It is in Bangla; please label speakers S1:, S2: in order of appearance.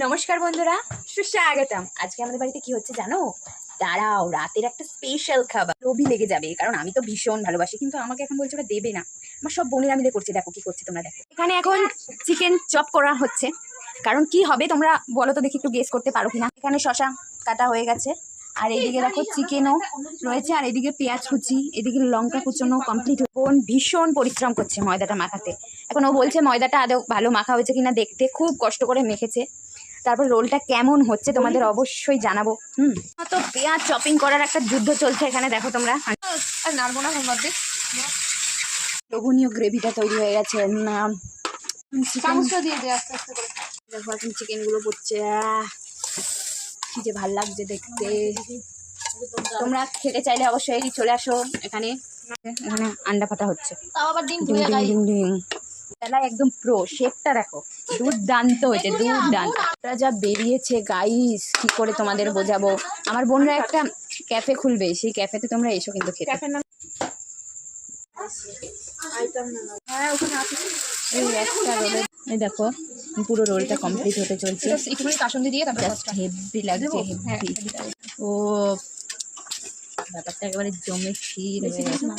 S1: নমস্কার বন্ধুরা, সুস্বাগতম। আজকে আমাদের বাড়িতে কি হচ্ছে জানো? দাঁড়াও, রাতের একটা স্পেশাল খাবার। রবি লেগে যাবে, কারণ আমি তো ভীষণ ভালোবাসি, কিন্তু আমাকে এখন বলছে ওরা দেবে না। আমার সব বোনেরা মিলে করছে, দেখো কি করছে তোমরা দেখো। এখানে এখন চিকেন চপ করা হচ্ছে, কারণ কি হবে তোমরা বলো তো দেখি, একটু গেস করতে পারো কিনা। এখানে শশা কাটা হয়ে গেছে, আর এইদিকে দেখো চিকেনও রয়েছে, আর এদিকে পেঁয়াজ কুচি, এদিকে লঙ্কা কুচানো কমপ্লিট। বোন ভীষণ পরিশ্রম করছে ময়দাটা মাখাতে। এখন ও বলছে ময়দাটা আদৌ ভালো মাখা হয়েছে কিনা দেখতে, খুব কষ্ট করে মেখেছে। তারপর রোলটা কেমন হচ্ছে তোমাদের অবশ্যই জানাবো। তো পেঁয়াজ চপিং করার একটা যুদ্ধ চলছে এখানে, দেখো তোমরা।
S2: আর নাড়বো না হোম মধ্যে
S1: লোভনীয় গ্রেভিটা তৈরি হয়ে গেছে।
S2: চামচটা দিয়ে দে আস্তে আস্তে করে।
S1: দেখো এখন চিকেনগুলো পড়ছে, কি যে ভাল লাগছে দেখতে। তোমরা খেতে চাইলে অবশ্যই চলে আসো এখানে। এখানে আন্ডা ফাটা হচ্ছে,
S2: তাও আবার ডিম
S1: ডিং
S2: ধুয়ে
S1: ডিং
S2: গাই।
S1: Ding ding. তাহলে একদম প্রো, শেপটা দেখো দুর্দান্ত হয়েছে, দুর্দান্ত। যা বেরিয়েছে গাইস, কি করে তোমাদের বোঝাবো। আমার বোনরা একটা ক্যাফে খুলবে, সেই ক্যাফেতে তোমরা এসো কিন্তু খেতে।
S2: হ্যাঁ ওখানে আছে।
S1: এই একটা রোলে, এই দেখো পুরো রোলটা কমপ্লিট হতে চলছে।
S2: একটুখানি কাসুন্দি দিয়ে তারপর
S1: জাস্ট হেভি লাগছে, হেভি। ও ব্যাপারটা একেবারে জমে ক্ষীর হয়ে গেছে।